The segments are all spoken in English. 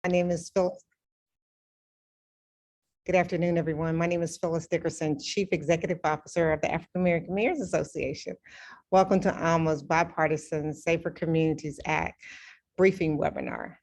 My name is Phyllis. Good afternoon, everyone. My name is Phyllis Dickerson, Chief Executive Officer of the African American Mayors Association. Welcome to ALMA's Bipartisan Safer Communities Act briefing webinar.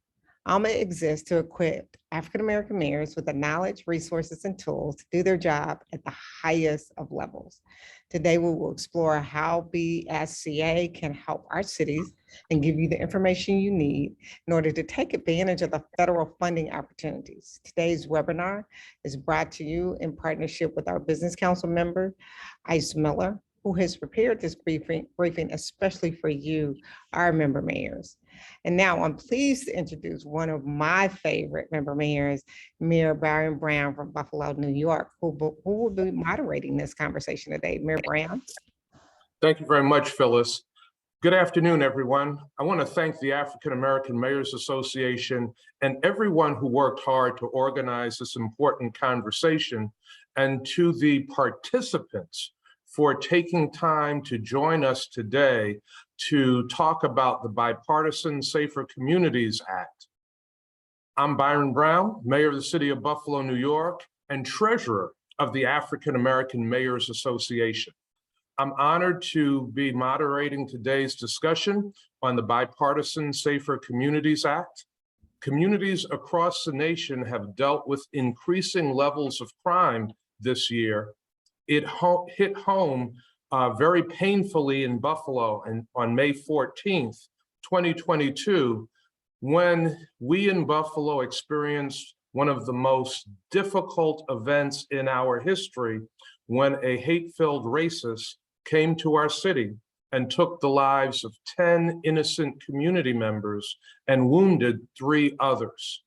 ALMA exists to equip African American mayors with the knowledge, resources, and tools to do their job at the highest of levels. Today, we will explore how BSCA can help our cities and give you the information you need in order to take advantage of the federal funding opportunities. Today's webinar is brought to you in partnership with our Business Council member, Ice Miller, who has prepared this briefing especially for you, our member mayors. And now I'm pleased to introduce one of my favorite member mayors, Mayor Byron Brown from Buffalo, New York, who will be moderating this conversation today. Mayor Brown. Thank you very much, Phyllis. Good afternoon, everyone. I want to thank the African American Mayors Association and everyone who worked hard to organize this important conversation, and to the participants for taking time to join us today to talk about the Bipartisan Safer Communities Act. I'm Byron Brown, Mayor of the City of Buffalo, New York, and Treasurer of the African American Mayors Association. I'm honored to be moderating today's discussion on the Bipartisan Safer Communities Act. Communities across the nation have dealt with increasing levels of crime this year. It hit home very painfully in Buffalo and on May 14th, 2022, when we in Buffalo experienced one of the most difficult events in our history, when a hate-filled racist came to our city and took the lives of 10 innocent community members and wounded 3 others.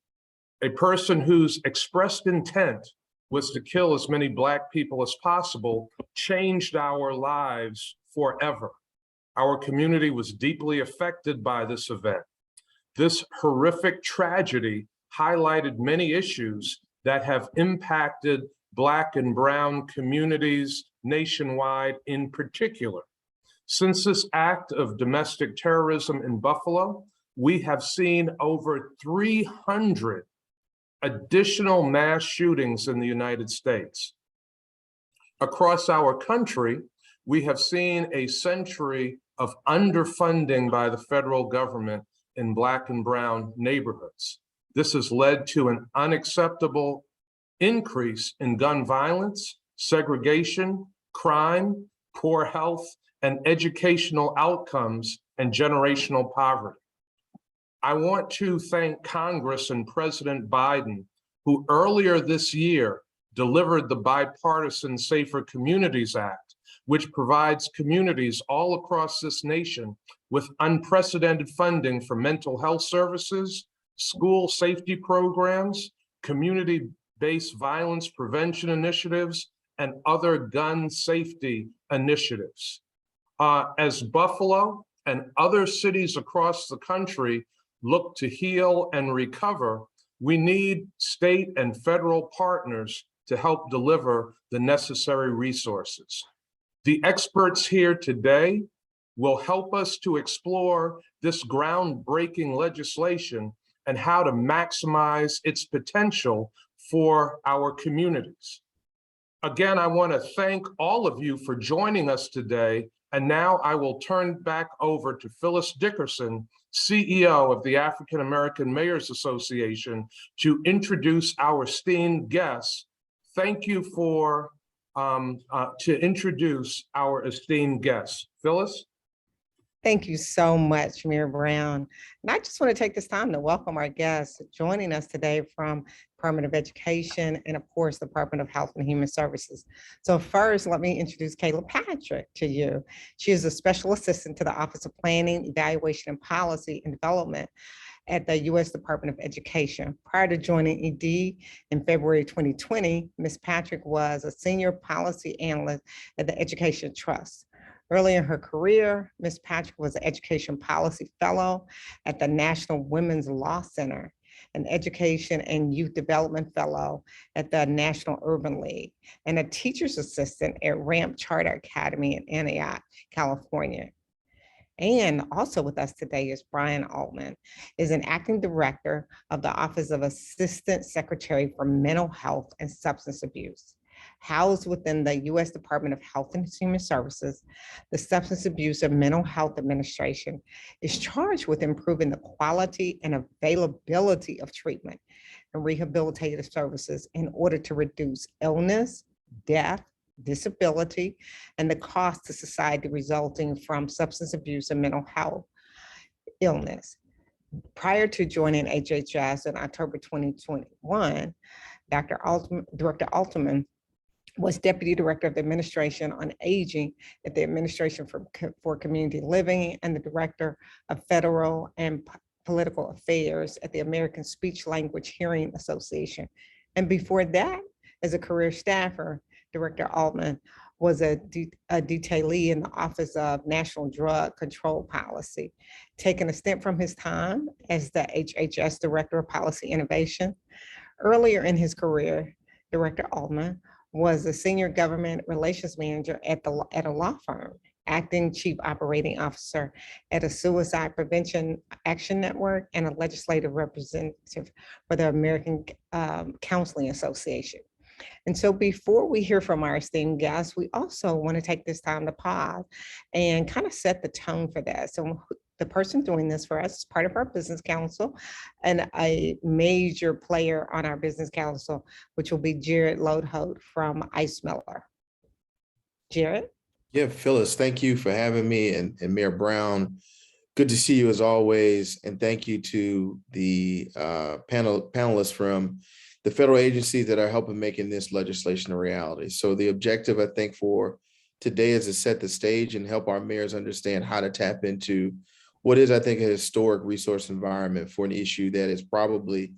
A person whose expressed intent was to kill as many Black people as possible changed our lives forever. Our community was deeply affected by this event. This horrific tragedy highlighted many issues that have impacted Black and Brown communities nationwide in particular. Since this act of domestic terrorism in Buffalo, we have seen over 300 additional mass shootings in the United States. Across our country, we have seen a century of underfunding by the federal government in Black and Brown neighborhoods. This has led to an unacceptable increase in gun violence, segregation, crime, poor health, and educational outcomes, and generational poverty. I want to thank Congress and President Biden, who earlier this year delivered the Bipartisan Safer Communities Act, which provides communities all across this nation with unprecedented funding for mental health services, school safety programs, community-based violence prevention initiatives, and other gun safety initiatives. As Buffalo and other cities across the country look to heal and recover, we need state and federal partners to help deliver the necessary resources. The experts here today will help us to explore this groundbreaking legislation and how to maximize its potential for our communities. Again, I want to thank all of you for joining us today. And now I will turn back over to Phyllis Dickerson, CEO of the African American Mayors Association, to introduce our esteemed guests. Thank you for to introduce our esteemed guests. Phyllis? Thank you so much, Mayor Brown. And I just want to take this time to welcome our guests joining us today from Department of Education and, of course, the Department of Health and Human Services. So first, let me introduce Kayla Patrick to you. She is a special assistant to the Office of Planning, Evaluation, and Policy and Development at the U.S. Department of Education. Prior to joining ED in February 2020, Ms. Patrick was a senior policy analyst at the Education Trust. Early in her career, Ms. Patrick was an Education Policy Fellow at the National Women's Law Center, an Education and Youth Development Fellow at the National Urban League, and a Teacher's Assistant at Ramp Charter Academy in Antioch, California. And also with us today is Brian Altman, is an acting director of the Office of Assistant Secretary for Mental Health and Substance Abuse. Housed within the U.S. Department of Health and Human Services, the Substance Abuse and Mental Health Administration is charged with improving the quality and availability of treatment and rehabilitative services in order to reduce illness, death, disability, and the cost to society resulting from substance abuse and mental health illness. Prior to joining HHS in October 2021, Director Altman was Deputy Director of the Administration on Aging at the Administration for Community Living and the Director of Federal and Political Affairs at the American Speech Language Hearing Association. And before that, as a career staffer, Director Altman was a detailee in the Office of National Drug Control Policy, taking a stint from his time as the HHS Director of Policy Innovation. Earlier in his career, Director Altman was a senior government relations manager at a law firm, acting chief operating officer at a suicide prevention action network, and a legislative representative for the American Counseling Association. And so before we hear from our esteemed guests, we also want to take this time to pause and kind of set the tone for that. So the person doing this for us is part of our business council and a major player on our business council, which will be Jared Lodholt from Ice Miller. Jared? Yeah, Phyllis, thank you for having me, and Mayor Brown. Good to see you as always. And thank you to the panelists from the federal agencies that are helping making this legislation a reality. So the objective, I think, for today is to set the stage and help our mayors understand how to tap into what is, I think, a historic resource environment for an issue that is probably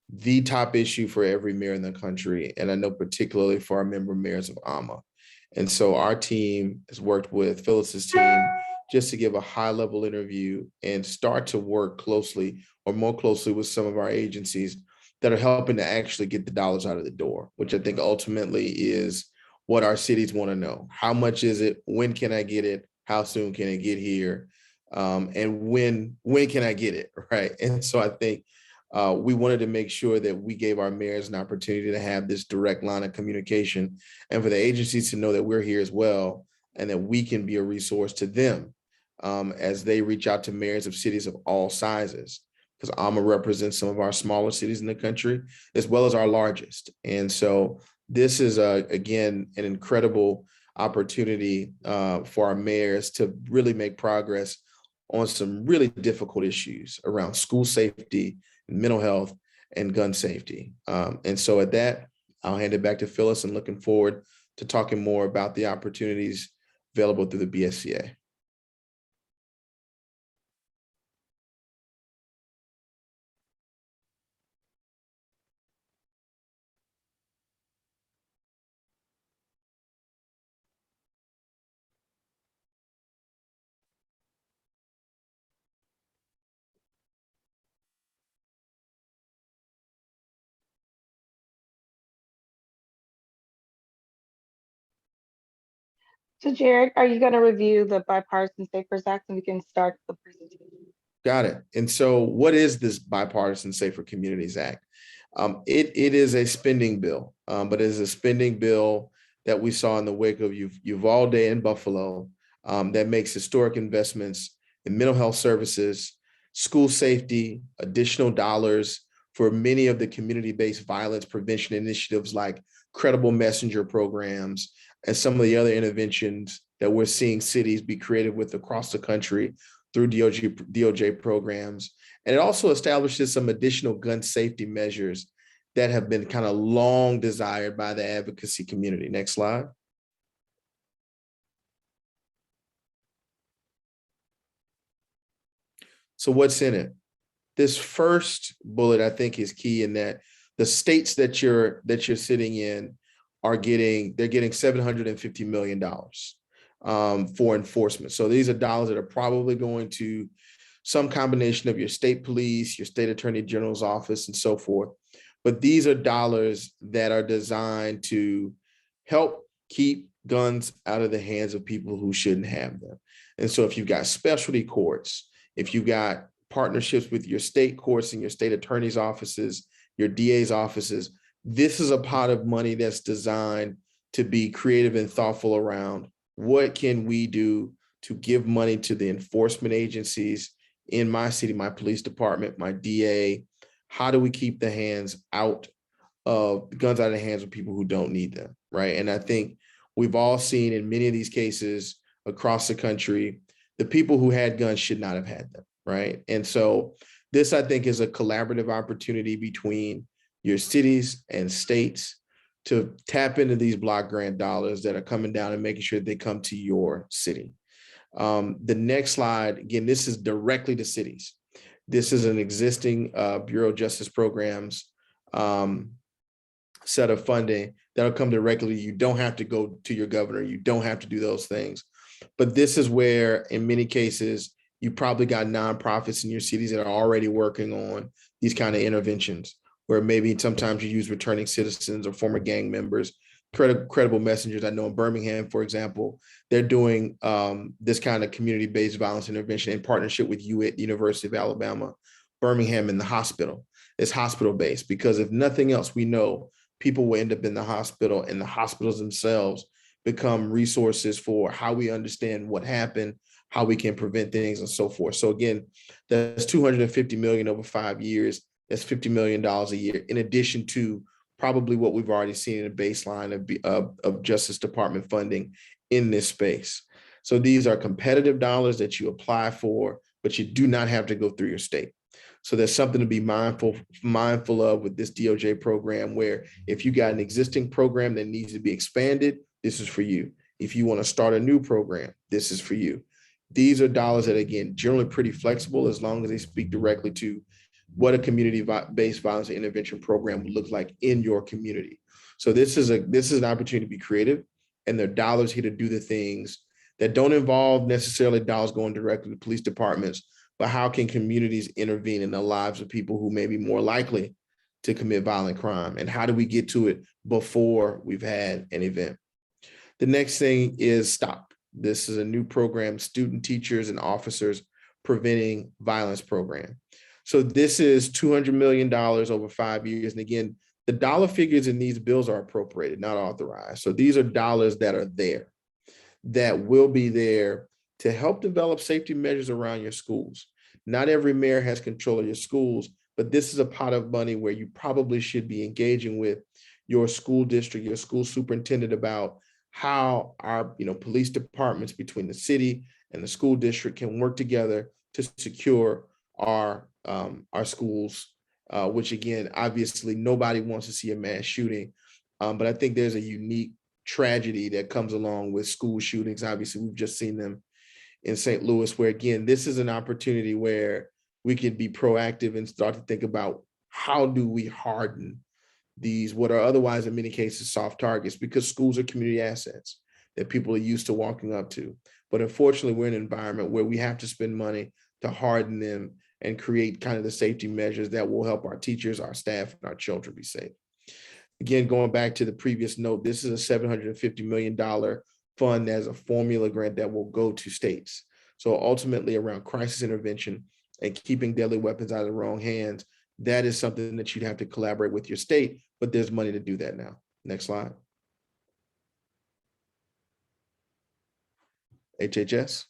the top issue for every mayor in the country. And I know particularly for our member mayors of AMA. And so our team has worked with Phyllis's team just to give a high level interview and start to work closely or more closely with some of our agencies that are helping to actually get the dollars out of the door, which I think ultimately is what our cities want to know. How much is it? When can I get it? How soon can it get here? And when can I get it, right? And so I think we wanted to make sure that we gave our mayors an opportunity to have this direct line of communication and for the agencies to know that we're here as well and that we can be a resource to them as they reach out to mayors of cities of all sizes, because AMA represents some of our smaller cities in the country as well as our largest. And so this is, again, an incredible opportunity for our mayors to really make progress on some really difficult issues around school safety, mental health, and gun safety. And so at that, I'll hand it back to Phyllis, and looking forward to talking more about the opportunities available through the BSCA. So Jared, are you going to review the Bipartisan Safer Act and we can start the presentation? Got it. And so what is this Bipartisan Safer Communities Act? It is a spending bill, but it is a spending bill that we saw in the wake of Uvalde and Buffalo that makes historic investments in mental health services, school safety, additional dollars for many of the community-based violence prevention initiatives like credible messenger programs and some of the other interventions that we're seeing cities be creative with across the country through DOJ programs. And it also establishes some additional gun safety measures that have been kind of long desired by the advocacy community. Next slide. So what's in it? This first bullet, I think, is key in that the states that you're sitting in they're getting $750 million for enforcement. So these are dollars that are probably going to some combination of your state police, your state attorney general's office, and so forth. But these are dollars that are designed to help keep guns out of the hands of people who shouldn't have them. And so if you've got specialty courts, if you've got partnerships with your state courts and your state attorney's offices, your DA's offices, this is a pot of money that's designed to be creative and thoughtful around what can we do to give money to the enforcement agencies in my city, my police department, my DA. How do we keep the hands out of guns out of the hands of people who don't need them, right? And I think we've all seen in many of these cases across the country, the people who had guns should not have had them, right? And so this, I think, is a collaborative opportunity between your cities and states to tap into these block grant dollars that are coming down and making sure they come to your city. The next slide, again, this is directly to cities. This is an existing Bureau of Justice Programs set of funding that'll come directly. You don't have to go to your governor. You don't have to do those things. But this is where, in many cases, you probably got nonprofits in your cities that are already working on these kind of interventions, where maybe sometimes you use returning citizens or former gang members, credible messengers. I know in Birmingham, for example, they're doing this kind of community-based violence intervention in partnership with you at the University of Alabama, Birmingham, and the hospital. It's hospital-based because if nothing else, we know people will end up in the hospital, and the hospitals themselves become resources for how we understand what happened, how we can prevent things, and so forth. So again, that's $250 million over 5 years. That's $50 million a year, in addition to probably what we've already seen in a baseline of Justice Department funding in this space. So these are competitive dollars that you apply for, but you do not have to go through your state. So there's something to be mindful of with this DOJ program, where if you got an existing program that needs to be expanded, this is for you. If you want to start a new program, this is for you. These are dollars that, again, generally pretty flexible as long as they speak directly to what a community-based violence intervention program would look like in your community. So this is an opportunity to be creative, and there are dollars here to do the things that don't involve necessarily dollars going directly to police departments, but how can communities intervene in the lives of people who may be more likely to commit violent crime? And how do we get to it before we've had an event? The next thing is STOP. This is a new program, Student, Teachers, and Officers Preventing Violence program. So this is $200 million over 5 years. And again, the dollar figures in these bills are appropriated, not authorized. So these are dollars that are there, that will be there to help develop safety measures around your schools. Not every mayor has control of your schools, but this is a pot of money where you probably should be engaging with your school district, your school superintendent about how our police departments between the city and the school district can work together to secure our schools, which again, obviously nobody wants to see a mass shooting, but I think there's a unique tragedy that comes along with school shootings. Obviously, we've just seen them in St. Louis, where again, this is an opportunity where we can be proactive and start to think about how do we harden these, what are otherwise in many cases soft targets, because schools are community assets that people are used to walking up to. But unfortunately, we're in an environment where we have to spend money to harden them and create kind of the safety measures that will help our teachers, our staff, and our children be safe. Again, going back to the previous note, this is a $750 million fund as a formula grant that will go to states. So ultimately around crisis intervention and keeping deadly weapons out of the wrong hands, that is something that you'd have to collaborate with your state, but there's money to do that now. Next slide. HHS.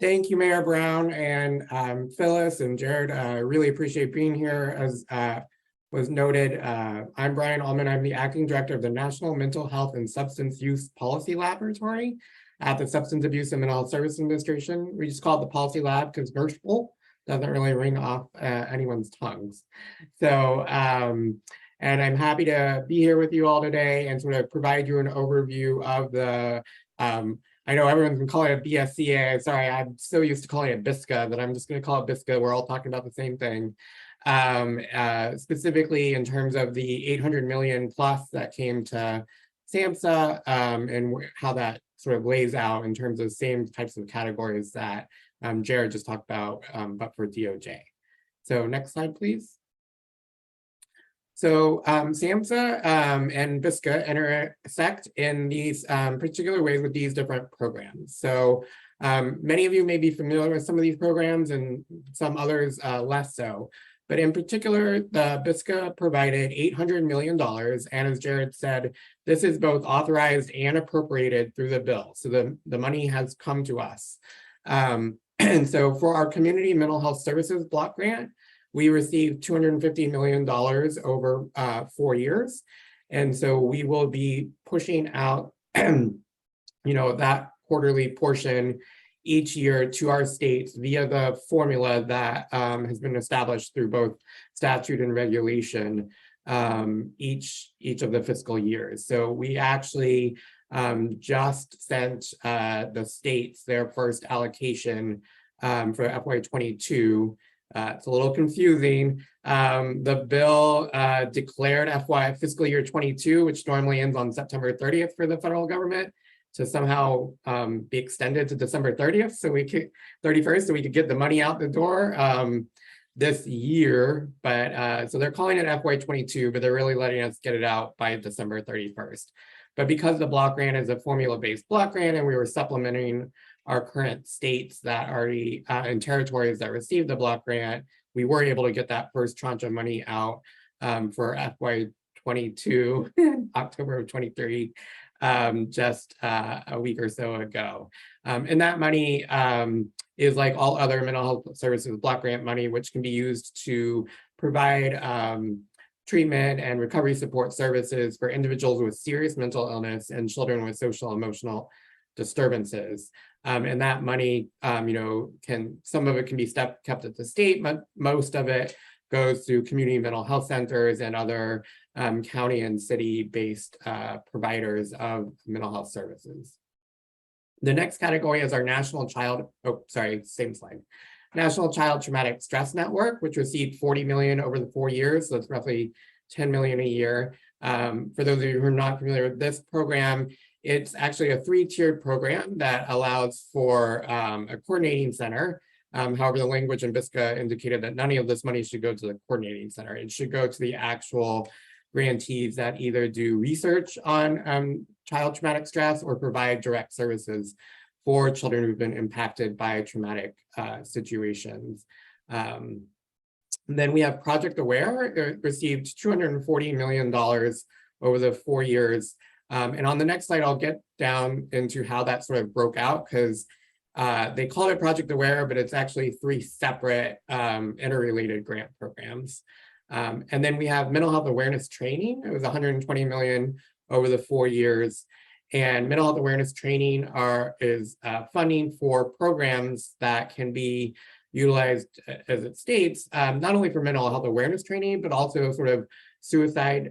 Thank you, Mayor Brown and Phyllis and Jared. I really appreciate being here. As was noted, I'm Brian Allman. I'm the acting director of the National Mental Health and Substance Use Policy Laboratory at the Substance Abuse and Mental Health Services Administration. We just call it the Policy Lab because commercial doesn't really ring off anyone's tongues. So, and I'm happy to be here with you all today and sort of provide you an overview of the I know everyone's been calling it BSCA. Sorry, I'm so used to calling it BISCA that I'm just going to call it BISCA. We're all talking about the same thing. Specifically in terms of the 800 million plus that came to SAMHSA and how that sort of lays out in terms of same types of categories that Jared just talked about, but for DOJ. So next slide, please. So SAMHSA and BISCA intersect in these particular ways with these different programs. So many of you may be familiar with some of these programs and some others less so. But in particular, the BISCA provided $800 million. And as Jared said, this is both authorized and appropriated through the bill. So the money has come to us. And so for our community mental health services block grant, we received $250 million over 4 years. And so we will be pushing out, that quarterly portion each year to our states via the formula that has been established through both statute and regulation each of the fiscal years. So we actually just sent the states their first allocation for FY22. It's a little confusing. The bill declared fiscal year 22, which normally ends on September 30th for the federal government, to somehow be extended to December 30th, so we could 31st, so we could get the money out the door this year. But so they're calling it FY22, but they're really letting us get it out by December 31st. But because the block grant is a formula-based block grant, and we were supplementing our current states that already and territories that received the block grant, we were able to get that first tranche of money out for FY22, October of 23, just a week or so ago. And that money is like all other mental health services block grant money, which can be used to provide treatment and recovery support services for individuals with serious mental illness and children with social emotional disturbances. And that money, some of it can be kept at the state, but most of it goes through community mental health centers and other county and city-based providers of mental health services. The next category is our National Child Traumatic Stress Network, which received $40 million over the 4 years. So that's roughly $10 million a year. For those of you who are not familiar with this program, it's actually a 3-tiered program that allows for a coordinating center. However, the language in BISCA indicated that none of this money should go to the coordinating center. It should go to the actual grantees that either do research on child traumatic stress or provide direct services for children who've been impacted by traumatic situations. Then we have Project Aware. It received $240 million over the 4 years. And on the next slide, I'll get down into how that sort of broke out, because they call it Project Aware, but it's actually 3 separate interrelated grant programs. And then we have mental health awareness training. It was $120 million over the 4 years. And mental health awareness training is funding for programs that can be utilized, as it states, not only for mental health awareness training, but also sort of suicide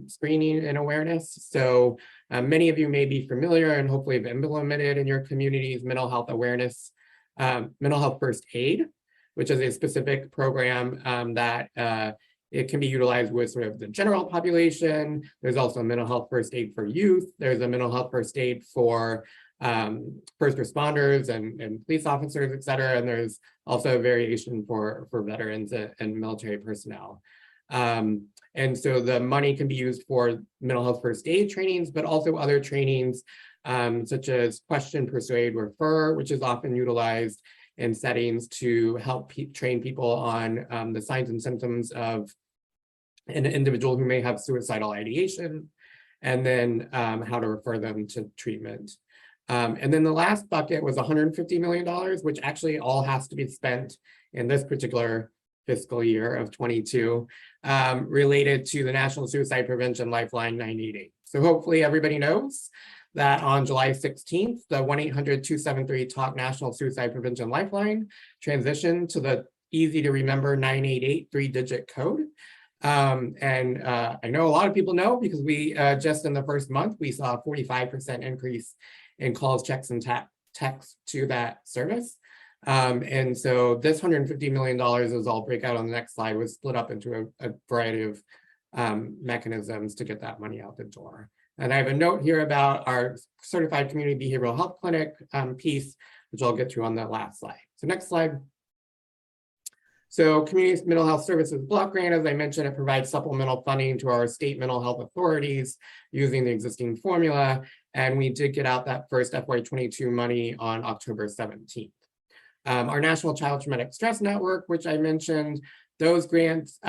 screening and awareness. So many of you may be familiar and hopefully have implemented in your communities mental health awareness, mental health first aid, which is a specific program that it can be utilized with sort of the general population. There's also mental health first aid for youth. There's a mental health first aid for first responders and police officers, et cetera. And there's also a variation for veterans and military personnel. And so the money can be used for mental health first aid trainings, but also other trainings such as question, persuade, refer, which is often utilized in settings to help train people on the signs and symptoms of an individual who may have suicidal ideation, and then how to refer them to treatment. And then the last bucket was $150 million, which actually all has to be spent in this particular fiscal year of 22, related to the National Suicide Prevention Lifeline 988. So hopefully everybody knows that on July 16th, the 1-800-273-TALK National Suicide Prevention Lifeline transitioned to the easy to remember 988 3-digit code. And I know a lot of people know, because we just in the first month, we saw a 45% increase in calls, checks, and texts to that service. And so this $150 million, as I'll break out on the next slide, was split up into a variety of mechanisms to get that money out the door. And I have a note here about our certified community behavioral health clinic piece, which I'll get to on the last slide. So next slide. So Community Mental Health Services Block Grant, as I mentioned, it provides supplemental funding to our state mental health authorities using the existing formula. And we did get out that first FY22 money on October 17th. Our National Child Traumatic Stress Network, which I mentioned, those grants,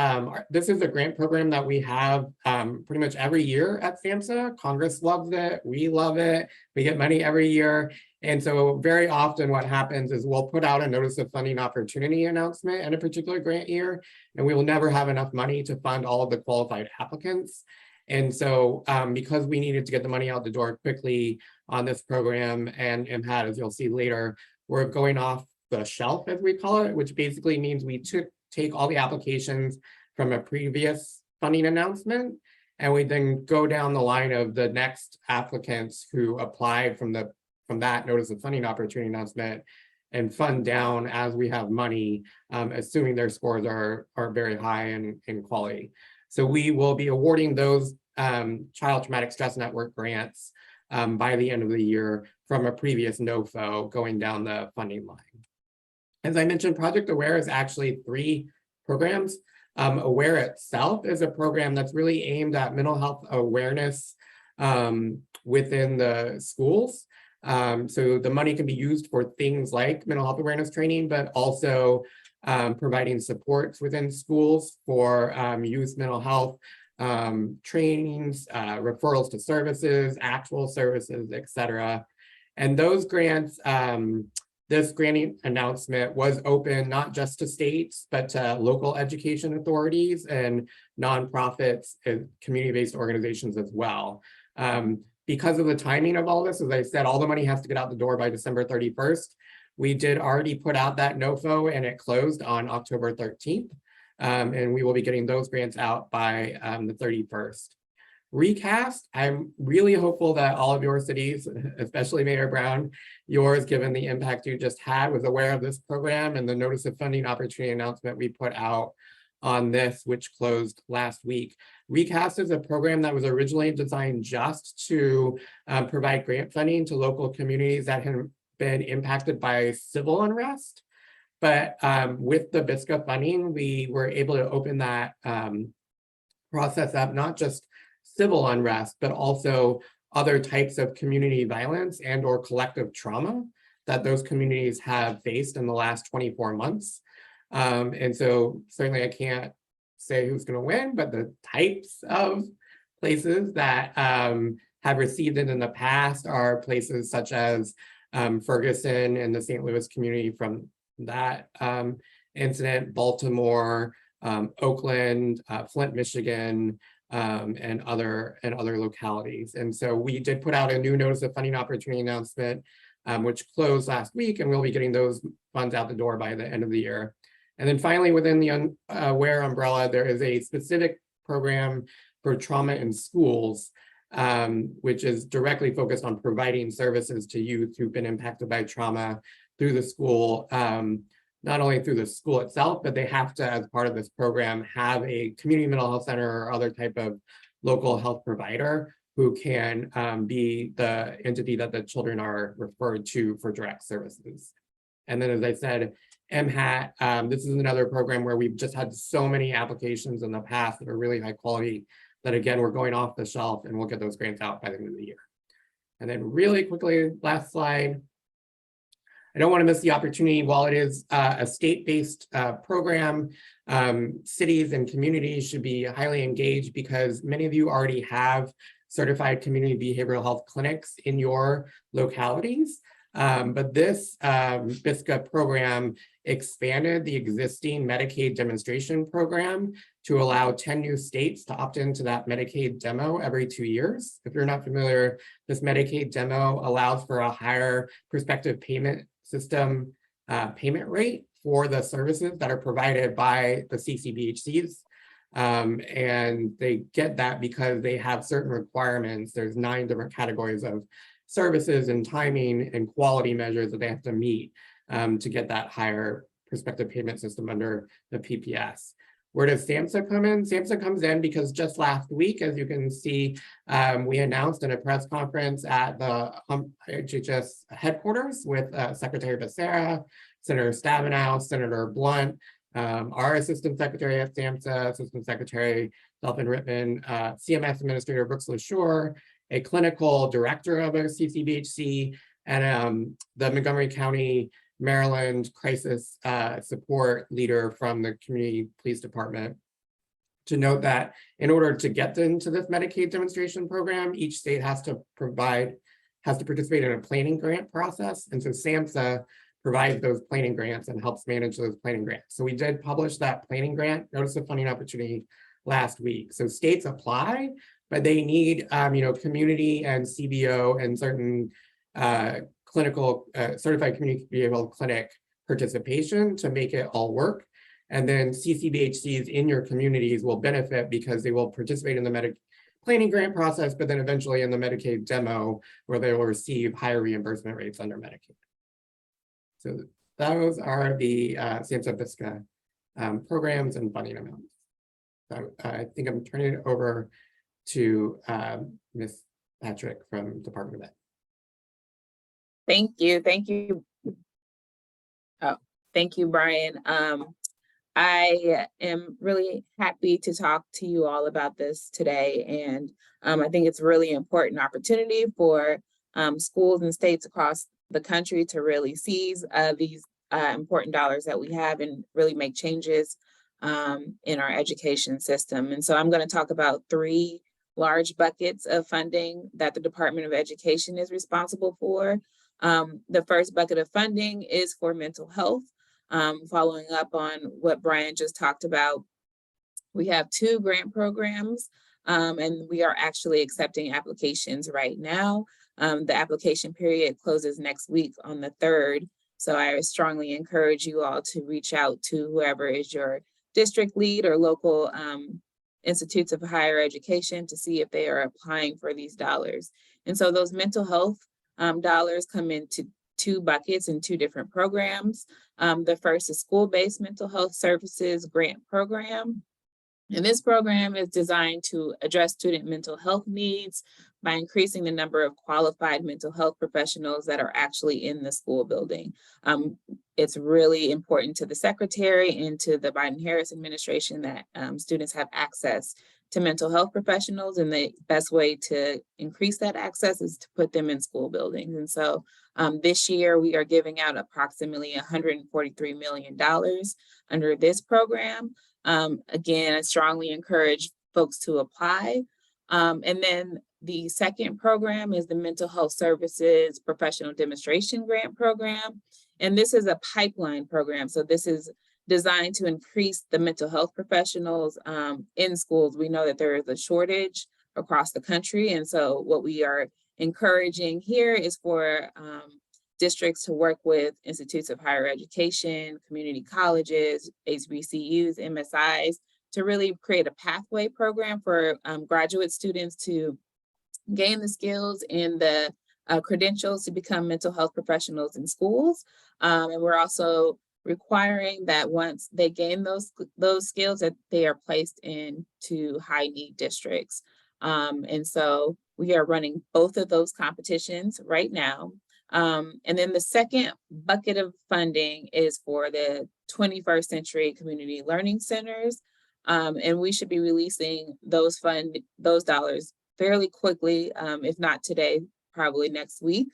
this is a grant program that we have pretty much every year at SAMHSA. Congress loves it, we love it, we get money every year. And so very often what happens is we'll put out a notice of funding opportunity announcement in a particular grant year, and we will never have enough money to fund all of the qualified applicants. And so because we needed to get the money out the door quickly on this program and MHAT, as you'll see later, we're going off the shelf, as we call it, which basically means we take all the applications from a previous funding announcement, and we then go down the line of the next applicants who applied from that notice of funding opportunity announcement and fund down as we have money, assuming their scores are very high in quality. So we will be awarding those Child Traumatic Stress Network grants by the end of the year from a previous NOFO going down the funding line. As I mentioned, Project Aware is actually 3 programs. Aware itself is a program that's really aimed at mental health awareness within the schools. So the money can be used for things like mental health awareness training, but also providing supports within schools for youth mental health trainings, referrals to services, actual services, et cetera. And those grants, this granting announcement was open not just to states, but to local education authorities and nonprofits and community-based organizations as well. Because of the timing of all this, as I said, all the money has to get out the door by December 31st. We did already put out that NOFO and it closed on October 13th. And we will be getting those grants out by the 31st. Recast, I'm really hopeful that all of your cities, especially Mayor Brown, yours, given the impact you just had, was aware of this program and the notice of funding opportunity announcement we put out on this, which closed last week. Recast is a program that was originally designed just to provide grant funding to local communities that had been impacted by civil unrest. But with the BISCA funding, we were able to open that process up, not just civil unrest, but also other types of community violence and or collective trauma that those communities have faced in the last 24 months. And so certainly I can't say who's going to win, but the types of places that have received it in the past are places such as Ferguson and the St. Louis community from that incident, Baltimore, Oakland, Flint, Michigan, and other localities. And so we did put out a new notice of funding opportunity announcement, which closed last week, and we'll be getting those funds out the door by the end of the year. And then finally, within the Aware umbrella, there is a specific program for trauma in schools, which is directly focused on providing services to youth who've been impacted by trauma through the school, not only through the school itself, but they have to, as part of this program, have a community mental health center or other type of local health provider who can be the entity that the children are referred to for direct services. And then, as I said, MHAT, this is another program where we've just had so many applications in the past that are really high quality that, again, we're going off the shelf and we'll get those grants out by the end of the year. And then really quickly, last slide. I don't want to miss the opportunity. While it is a state-based program, cities and communities should be highly engaged because many of you already have certified community behavioral health clinics in your localities. But this BISCA program expanded the existing Medicaid demonstration program to allow 10 new states to opt into that Medicaid demo every 2 years. If you're not familiar, this Medicaid demo allows for a higher prospective payment system payment rate for the services that are provided by the CCBHCs. And they get that because they have certain requirements. There's 9 different categories of services and timing and quality measures that they have to meet to get that higher prospective payment system under the PPS. Where does SAMHSA come in? SAMHSA comes in because just last week, as you can see, we announced in a press conference at the HHS headquarters with Secretary Becerra, Senator Stabenow, Senator Blunt, our Assistant Secretary at SAMHSA, Assistant Secretary Delphin Rittman, CMS Administrator Brooks LaShore, a clinical director of a CCBHC, and the Montgomery County, Maryland crisis support leader from the Community Police Department. To note that in order to get into this Medicaid demonstration program, each state has to participate in a planning grant process. And so SAMHSA provides those planning grants and helps manage those planning grants. So we did publish that planning grant notice of funding opportunity last week. So states apply, but they need community and CBO and certain clinical certified community behavioral clinic participation to make it all work. And then CCBHCs in your communities will benefit because they will participate in the Medicaid planning grant process, but then eventually in the Medicaid demo where they will receive higher reimbursement rates under Medicaid. So those are the SAMHSA VISCA programs and funding amounts. So I think I'm turning it over to Ms. Patrick from Department of Ed. Thank you. Thank you. Oh, thank you, Brian. I am really happy to talk to you all about this today. And I think it's a really important opportunity for schools and states across the country to really seize these important dollars that we have and really make changes in our education system. And so I'm going to talk about 3 large buckets of funding that the Department of Education is responsible for. The first bucket of funding is for mental health. Following up on what Brian just talked about, we have 2 grant programs and we are actually accepting applications right now. The application period closes next week on the 3rd. So I strongly encourage you all to reach out to whoever is your district lead or local institutes of higher education to see if they are applying for these dollars. And so those mental health dollars come into 2 buckets in 2 different programs. The first is school-based mental health services grant program. And this program is designed to address student mental health needs by increasing the number of qualified mental health professionals that are actually in the school building. It's really important to the secretary and to the Biden-Harris administration that students have access to mental health professionals, and the best way to increase that access is to put them in school buildings. And so this year we are giving out approximately $143 million under this program. Again, I strongly encourage folks to apply. And then the second program is the Mental Health Services Professional Demonstration Grant Program. And this is a pipeline program. So this is designed to increase the mental health professionals in schools. We know that there is a shortage across the country. And so what we are encouraging here is for districts to work with institutes of higher education, community colleges, HBCUs, MSIs, to really create a pathway program for graduate students to gain the skills and the credentials to become mental health professionals in schools. And we're also requiring that once they gain those skills that they are placed into high need districts. And so we are running both of those competitions right now. And then the second bucket of funding is for the 21st Century Community Learning Centers. And we should be releasing those dollars fairly quickly, if not today, probably next week.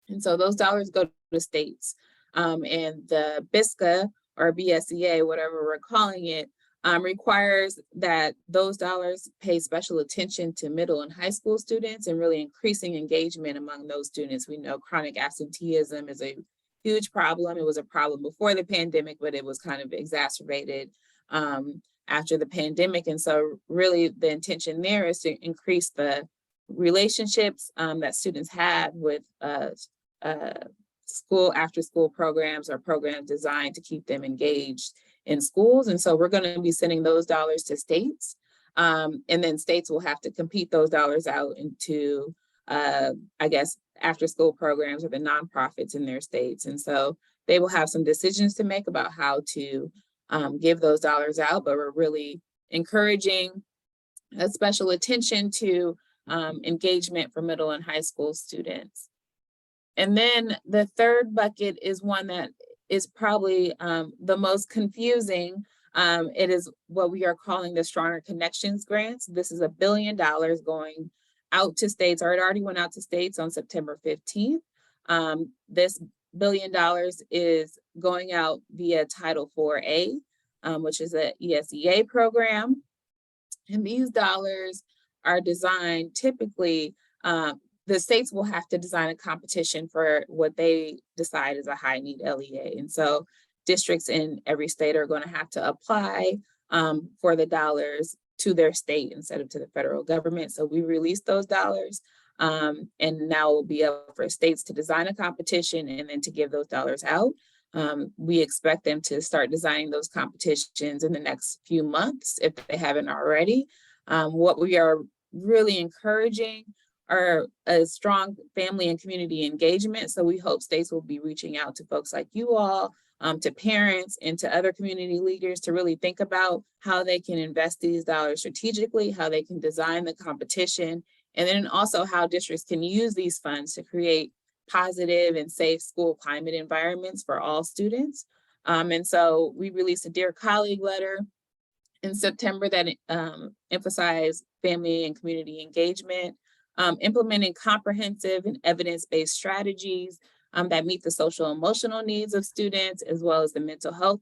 And so those dollars go to states. And the BISCA or BSEA, whatever we're calling it, requires that those dollars pay special attention to middle and high school students and really increasing engagement among those students. We know chronic absenteeism is a huge problem. It was a problem before the pandemic, but it was kind of exacerbated after the pandemic. And so really the intention there is to increase the relationships that students have with after school programs or programs designed to keep them engaged in schools. And so we're going to be sending those dollars to states. And then states will have to compete those dollars out into, I guess, after school programs or the nonprofits in their states. And so they will have some decisions to make about how to give those dollars out, but we're really encouraging a special attention to engagement for middle and high school students. And then the third bucket is one that is probably the most confusing. It is what we are calling the Stronger Connections Grants. This is $1 billion going out to states, or it already went out to states on September 15th. This $1 billion is going out via Title 4A, which is an ESEA program. And these dollars are designed typically, the states will have to design a competition for what they decide is a high need LEA. And so districts in every state are going to have to apply for the dollars to their state instead of to the federal government. So we released those dollars, and now it will be up for states to design a competition and then to give those dollars out. We expect them to start designing those competitions in the next few months if they haven't already. What we are really encouraging are a strong family and community engagement. So we hope states will be reaching out to folks like you all, to parents and to other community leaders to really think about how they can invest these dollars strategically, how they can design the competition, and then also how districts can use these funds to create positive and safe school climate environments for all students. And so we released a Dear Colleague letter in September that emphasized family and community engagement, implementing comprehensive and evidence-based strategies that meet the social emotional needs of students, as well as the mental health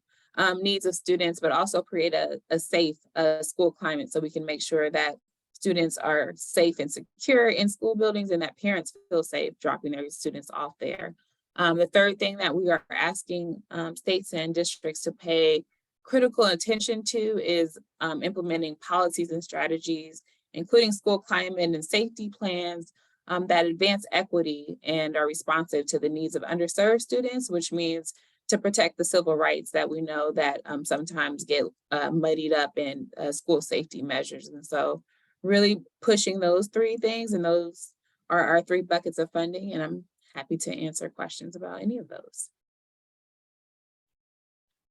needs of students, but also create a safe school climate so we can make sure that students are safe and secure in school buildings and that parents feel safe dropping their students off there. The third thing that we are asking states and districts to pay critical attention to is implementing policies and strategies, including school climate and safety plans that advance equity and are responsive to the needs of underserved students, which means to protect the civil rights that we know that sometimes get muddied up in school safety measures. And so really pushing those three things, and those are our 3 buckets of funding, and I'm happy to answer questions about any of those.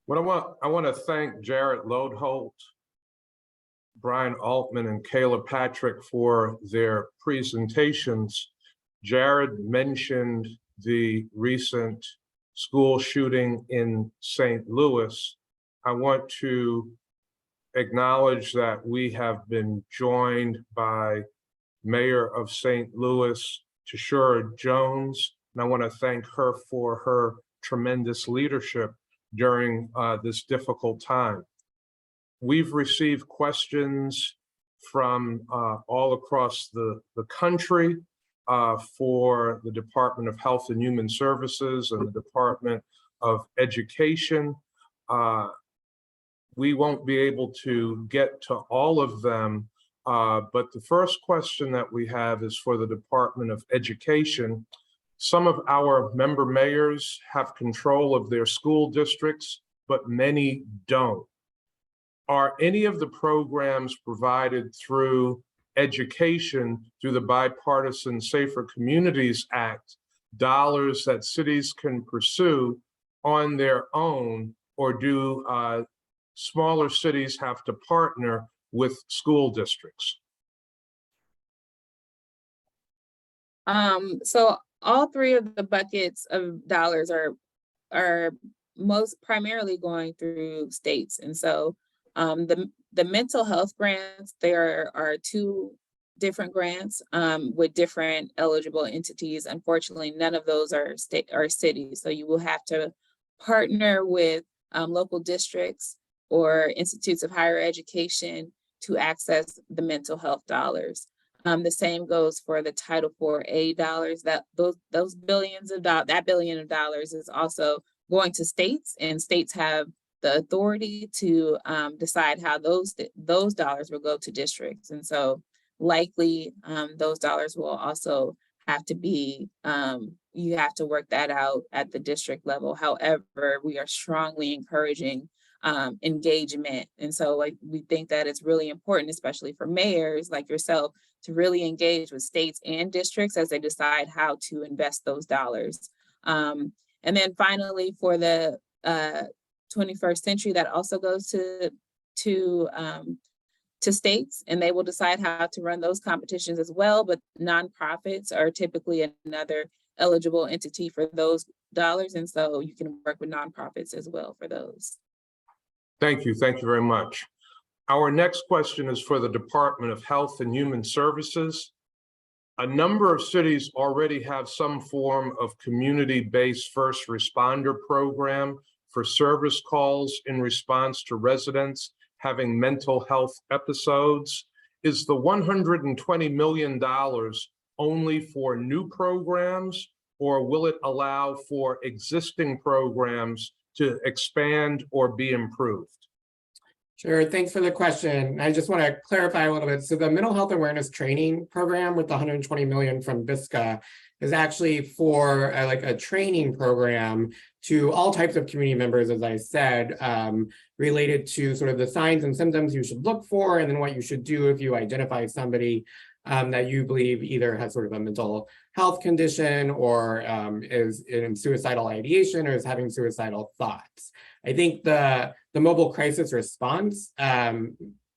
Well, I want to thank Jared Lodeholt, Brian Altman, and Kayla Patrick for their presentations. Jared mentioned the recent school shooting in St. Louis. I want to acknowledge that we have been joined by Mayor of St. Louis, Tashura Jones, and I want to thank her for her tremendous leadership during this difficult time. We've received questions from all across the country for the Department of Health and Human Services and the Department of Education. We won't be able to get to all of them, but the first question that we have is for the Department of Education. Some of our member mayors have control of their school districts, but many don't. Are any of the programs provided through education, through the Bipartisan Safer Communities Act, dollars that cities can pursue on their own, or do smaller cities have to partner with school districts? So all 3 of the buckets of dollars are most primarily going through states. And so the mental health grants, there are 2 different grants with different eligible entities. Unfortunately, none of those are cities. So you will have to partner with local districts or institutes of higher education to access the mental health dollars. The same goes for the Title 4A dollars. That those billions of dollars, that $1 billion is also going to states, and states have the authority to decide how those dollars will go to districts. And so likely those dollars will also have to be, you have to work that out at the district level. However, we are strongly encouraging engagement. And so we think that it's really important, especially for mayors like yourself, to really engage with states and districts as they decide how to invest those dollars. And then finally, for the 21st century, that also goes to states, and they will decide how to run those competitions as well. But nonprofits are typically another eligible entity for those dollars. And so you can work with nonprofits as well for those. Thank you very much. Our next question is for the Department of Health and Human Services. A number of cities already have some form of community-based first responder program for service calls in response to residents having mental health episodes. Is the $120 million only for new programs, or will it allow for existing programs to expand or be improved? Sure, thanks for the question. I just want to clarify a little bit. So the mental health awareness training program with the 120 million from BISCA is actually for like a training program to all types of community members, as I said, related to sort of the signs and symptoms you should look for, and then what you should do if you identify somebody that you believe either has sort of a mental health condition or is in suicidal ideation or is having suicidal thoughts. I think the mobile crisis response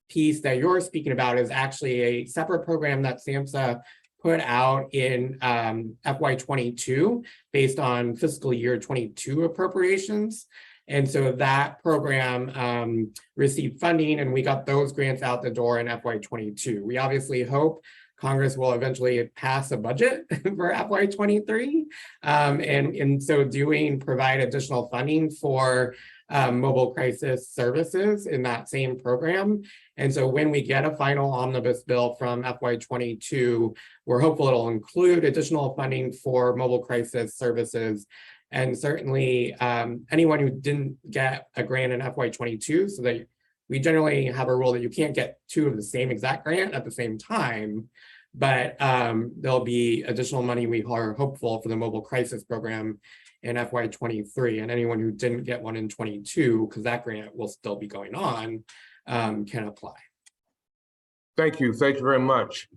piece that you're speaking about is actually a separate program that SAMHSA put out in FY22 based on fiscal year 22 appropriations. And so that program received funding, and we got those grants out the door in FY22. We obviously hope Congress will eventually pass a budget for FY23, and in so doing, provide additional funding for mobile crisis services in that same program. And so when we get a final omnibus bill from FY22, we're hopeful it'll include additional funding for mobile crisis services. And certainly anyone who didn't get a grant in FY22, so that we generally have a rule that you can't get two of the same exact grant at the same time, but there'll be additional money we are hopeful for the mobile crisis program in FY23, and anyone who didn't get one in 22, because that grant will still be going on, can apply. Thank you very much.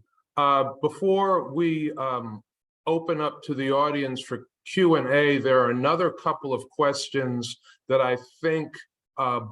Before we open up to the audience for Q&A, there are another couple of questions that I think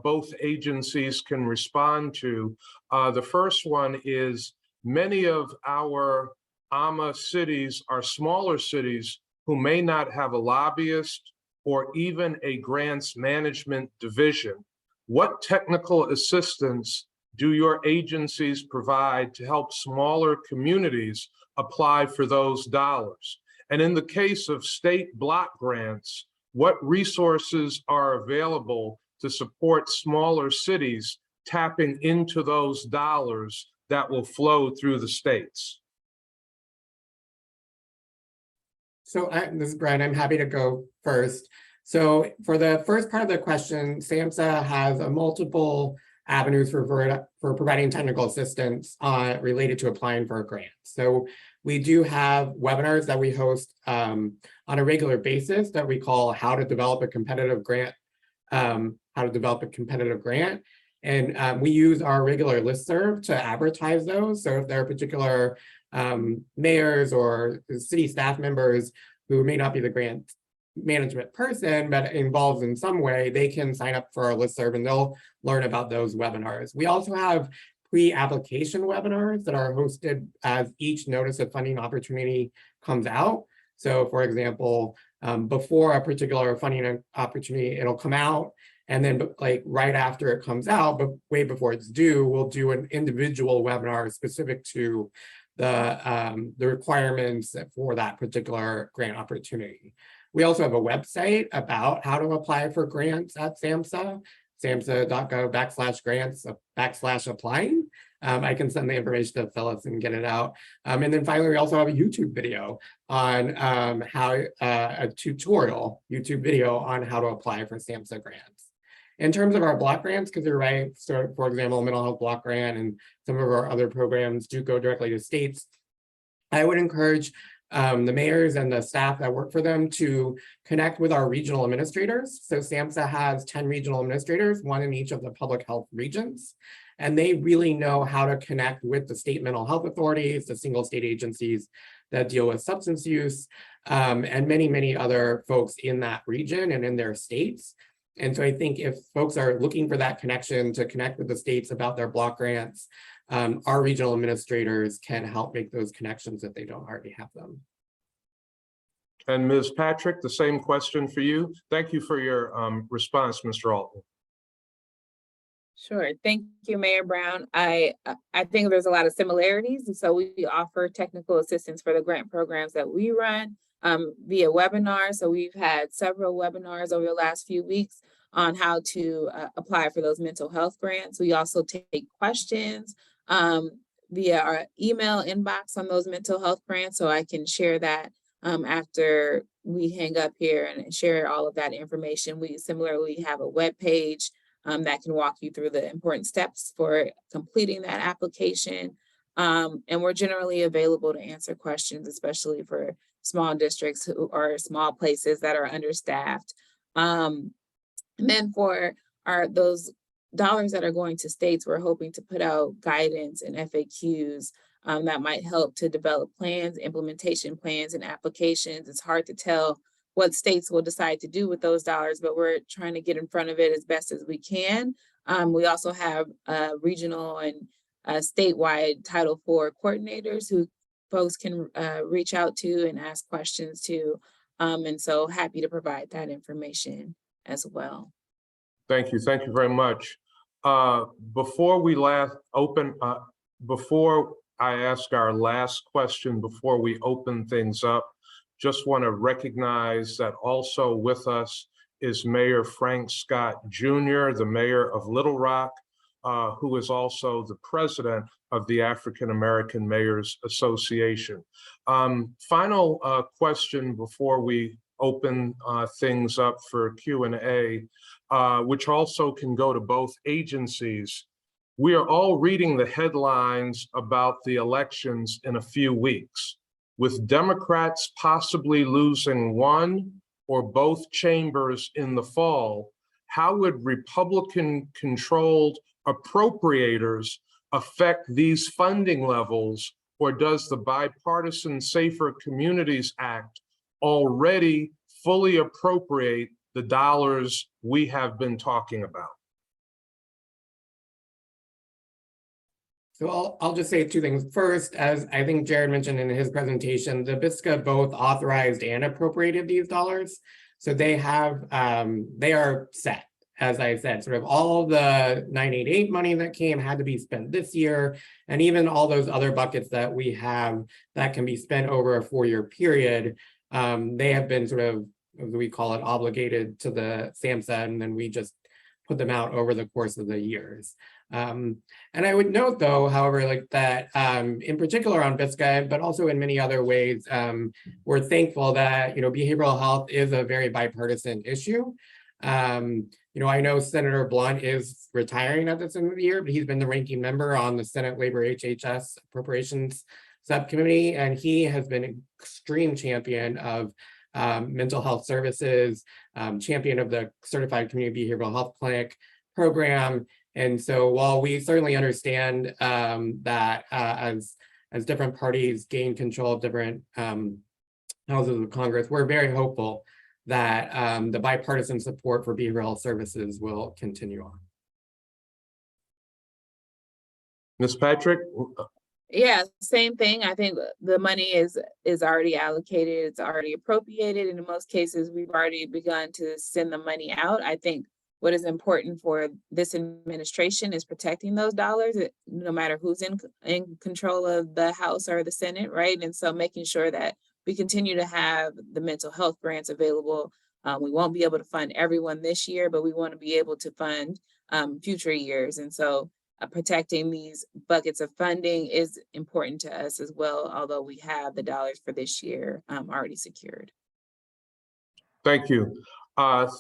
both agencies can respond to. The first one is, many of our AMA cities are smaller cities who may not have a lobbyist or even a grants management division. What technical assistance do your agencies provide to help smaller communities apply for those dollars? And in the case of state block grants, what resources are available to support smaller cities tapping into those dollars that will flow through the states? So this is Brian, I'm happy to go first. So for the first part of the question, SAMHSA has multiple avenues for providing technical assistance related to applying for a grant. So we do have webinars that we host on a regular basis that we call How to Develop a Competitive Grant, And we use our regular listserv to advertise those. So if there are particular mayors or city staff members who may not be the grant management person, but involved in some way, they can sign up for our listserv and they'll learn about those webinars. We also have pre-application webinars that are hosted as each notice of funding opportunity comes out. So for example, before a particular funding opportunity, it'll come out, and then like right after it comes out, but way before it's due, we'll do an individual webinar specific to the requirements for that particular grant opportunity. We also have a website about how to apply for grants at SAMHSA, samhsa.gov/grants/applying. I can send the information to Phyllis and get it out. And then finally, we also have a YouTube video on a tutorial YouTube video on how to apply for SAMHSA grants. In terms of our block grants, because you're right, so for example, mental health block grant and some of our other programs do go directly to states, I would encourage the mayors and the staff that work for them to connect with our regional administrators. So SAMHSA has 10 regional administrators, one in each of the public health regions, and they really know how to connect with the state mental health authorities, the single state agencies that deal with substance use, and many, many other folks in that region and in their states. And so I think if folks are looking for that connection to connect with the states about their block grants, our regional administrators can help make those connections if they don't already have them. And Ms. Patrick, the same question for you. Thank you for your response, Mr. Altman. Sure. Thank you, Mayor Brown. I think there's a lot of similarities. And so we offer technical assistance for the grant programs that we run via webinar. So we've had several webinars over the last few weeks on how to apply for those mental health grants. We also take questions via our email inbox on those mental health grants. So I can share that after we hang up here and share all of that information. We similarly have a web page that can walk you through the important steps for completing that application. And we're generally available to answer questions, especially for small districts or small places that are understaffed. And then for those dollars that are going to states, we're hoping to put out guidance and FAQs that might help to develop plans, implementation plans, and applications. It's hard to tell what states will decide to do with those dollars, but we're trying to get in front of it as best as we can. We also have regional and statewide Title IV coordinators who folks can reach out to and ask questions to. And so happy to provide that information as well. Thank you. Thank you very much. Before we before I ask our last question, before we open things up, just want to recognize that also with us is Mayor Frank Scott Jr., the mayor of Little Rock, who is also the president of the African American Mayors Association. Final question before we open things up for Q&A, which also can go to both agencies. We are all reading the headlines about the elections in a few weeks. With Democrats possibly losing one or both chambers in the fall, how would Republican-controlled appropriators affect these funding levels, or does the Bipartisan Safer Communities Act already fully appropriate the dollars we have been talking about? So I'll just say two things. First, as I think Jared mentioned in his presentation, the BISCA both authorized and appropriated these dollars. So they are set, as I said, sort of all the 988 money that came had to be spent this year. And even all those other buckets that we have that can be spent over a 4-year period, they have been sort of, as we call it, obligated to the SAMHSA, and then we just put them out over the course of the years. And I would note, though, however, like that in particular on BISCA, but also in many other ways, we're thankful that, behavioral health is a very bipartisan issue. I know Senator Blunt is retiring at this end of the year, but he's been the ranking member on the Senate Labor HHS Appropriations Subcommittee, and he has been an extreme champion of mental health services, champion of the Certified Community Behavioral Health Clinic program. And so while we certainly understand that as different parties gain control of different houses of Congress, we're very hopeful that the bipartisan support for behavioral health services will continue on. Ms. Patrick? Yeah, same thing. I think the money is already allocated, it's already appropriated, and in most cases, we've already begun to send the money out. I think what is important for this administration is protecting those dollars, no matter who's in control of the House or the Senate, right? And so making sure that we continue to have the mental health grants available. We won't be able to fund everyone this year, but we want to be able to fund future years. And so protecting these buckets of funding is important to us as well, although we have the dollars for this year already secured. Thank you.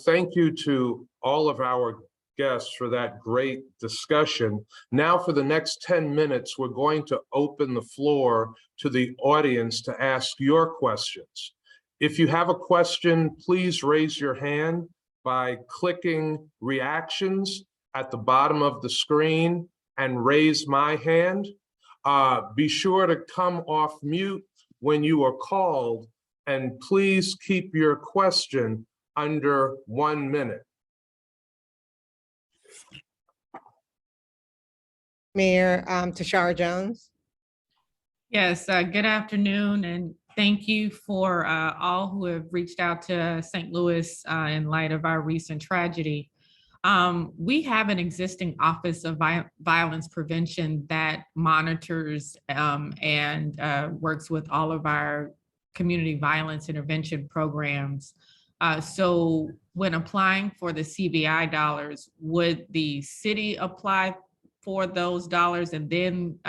Thank you to all of our guests for that great discussion. Now for the next 10 minutes, we're going to open the floor to the audience to ask your questions. If you have a question, please raise your hand by clicking reactions at the bottom of the screen and raise my hand. Be sure to come off mute when you are called, and please keep your question under 1 minute. Mayor Tashara Jones. Yes, good afternoon, and Thank you for all who have reached out to St. Louis in light of our recent tragedy. We have an existing Office of Violence Prevention that monitors and works with all of our community violence intervention programs. So when applying for the CVI dollars, would the city apply for those dollars and then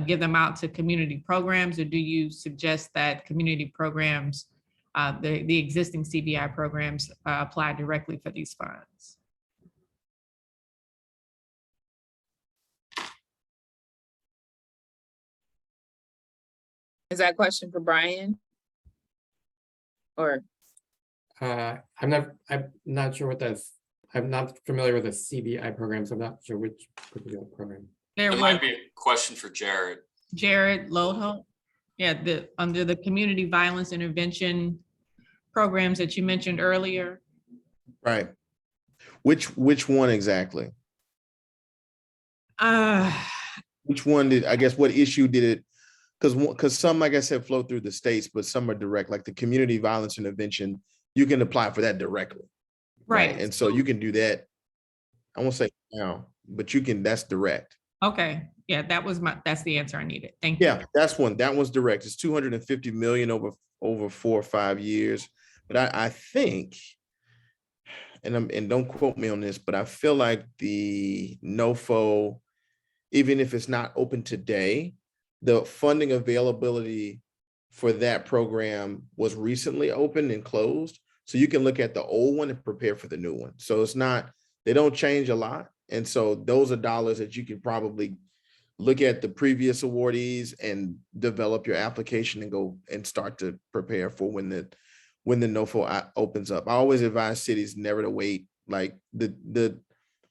give them out to community programs, or do you suggest that community programs, the existing CVI programs apply directly for these funds? Is that a question for Brian? Or, I'm not sure what that's, I'm not familiar with the CBI program, so I'm not sure which particular program. There It was might be a question for Jared. Jared Lodholt. Yeah, under the community violence intervention programs that you mentioned earlier. Right. Which one exactly? Which one did, I guess, what issue did it? Because some, like I said, flow through the states, but some are direct, like the community violence intervention, you can apply for that directly. Right. And so you can do that. I won't say now, but you can, that's direct. Okay. Yeah, that's the answer I needed. Thank you. Yeah, that's one. That one's direct. It's 250 million over 4 or 5 years. But I think, and don't quote me on this, but I feel like the NOFO, even if it's not open today, the funding availability for that program was recently opened and closed. So you can look at the old one and prepare for the new one. So it's not, they don't change a lot. And so those are dollars that you can probably look at the previous awardees and develop your application and go and start to prepare for when the NOFO opens up. I always advise cities never to wait. Like the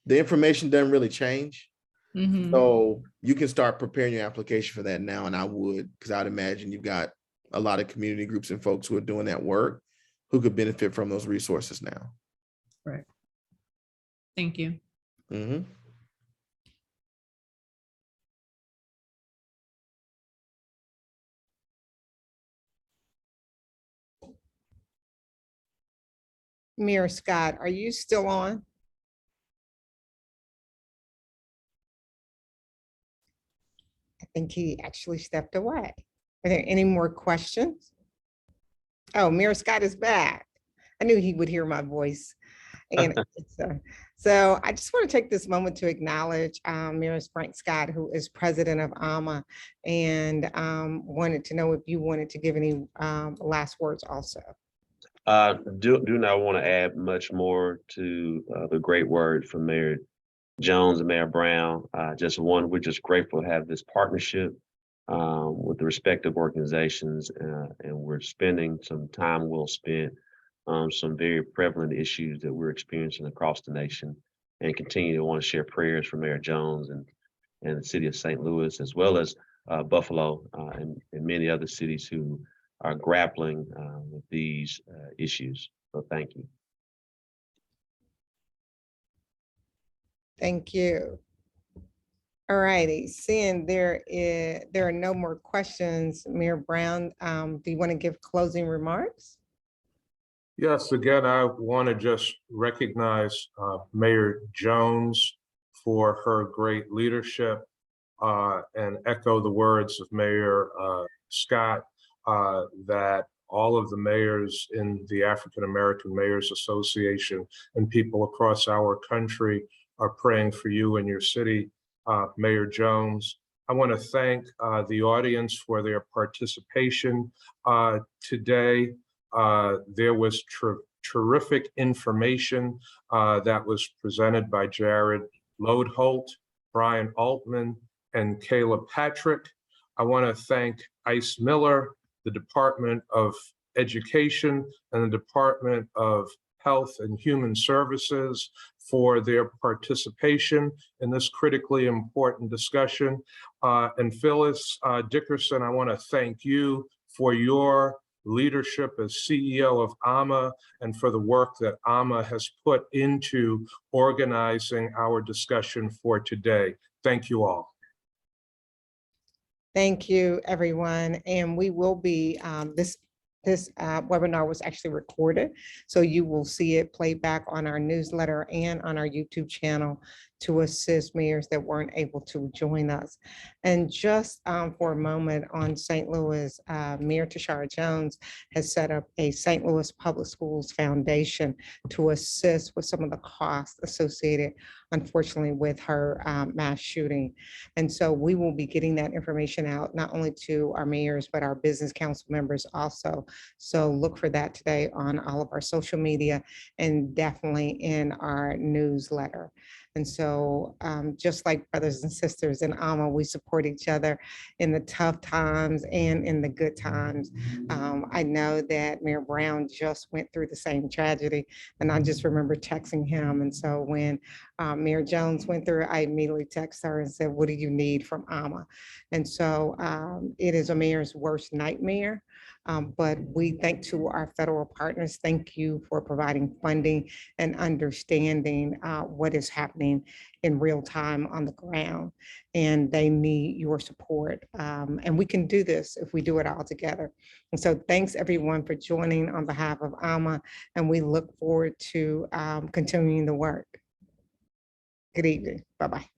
information doesn't really change. Mhm. So you can start preparing your application for that now. And I would, because I'd imagine you've got a lot of community groups and folks who are doing that work who could benefit from those resources now. Right. Thank you. Mm-hmm. Mayor Scott, are you still on? I think he actually stepped away. Are there any more questions? Oh, Mayor Scott is back. I knew he would hear my voice. And so I just want to take this moment to acknowledge Mayor Frank Scott, who is president of AMA, and wanted to know if you wanted to give any last words also. Do not want to add much more to the great word from Mayor Jones and Mayor Brown. We're just grateful to have this partnership with the respective organizations, and we're spending some time well spent on some very prevalent issues that we're experiencing across the nation, and continue to want to share prayers for Mayor Jones and the city of St. Louis, as well as Buffalo and many other cities who are grappling with these issues. So thank you. Thank you. All righty, seeing there are no more questions, Mayor Brown, do you want to give closing remarks? Yes, again, I want to just recognize Mayor Jones for her great leadership and echo the words of Mayor Scott that all of the mayors in the African American Mayors Association and people across our country are praying for you and your city, Mayor Jones. I want to thank the audience for their participation today. There was terrific information that was presented by Jared Lodholt, Brian Altman, and Kayla Patrick. I want to thank Ice Miller, the Department of Education, and the Department of Health and Human Services for their participation in this critically important discussion. And Phyllis Dickerson, I want to thank you for your leadership as CEO of AMA and for the work that AMA has put into organizing our discussion for today. Thank you all. Thank you, everyone. And we will be, this webinar was actually recorded, so you will see it played back on our newsletter and on our YouTube channel to assist mayors that weren't able to join us. And just for a moment on St. Louis, Mayor Tashara Jones has set up a St. Louis Public Schools Foundation to assist with some of the costs associated, unfortunately, with her mass shooting. And so we will be getting that information out, not only to our mayors, but our business council members also. So look for that today on all of our social media and definitely in our newsletter. And so just like brothers and sisters in AMA, we support each other in the tough times and in the good times. I know that Mayor Brown just went through the same tragedy, and I just remember texting him. And so when Mayor Jones went through, I immediately texted her and said, what do you need from AMA? And so it is a mayor's worst nightmare. But we thank to our federal partners. Thank you for providing funding and understanding what is happening in real time on the ground. And they need your support. And we can do this if we do it all together. And so thanks everyone for joining on behalf of AMA. And we look forward to continuing the work. Good evening. Bye-bye.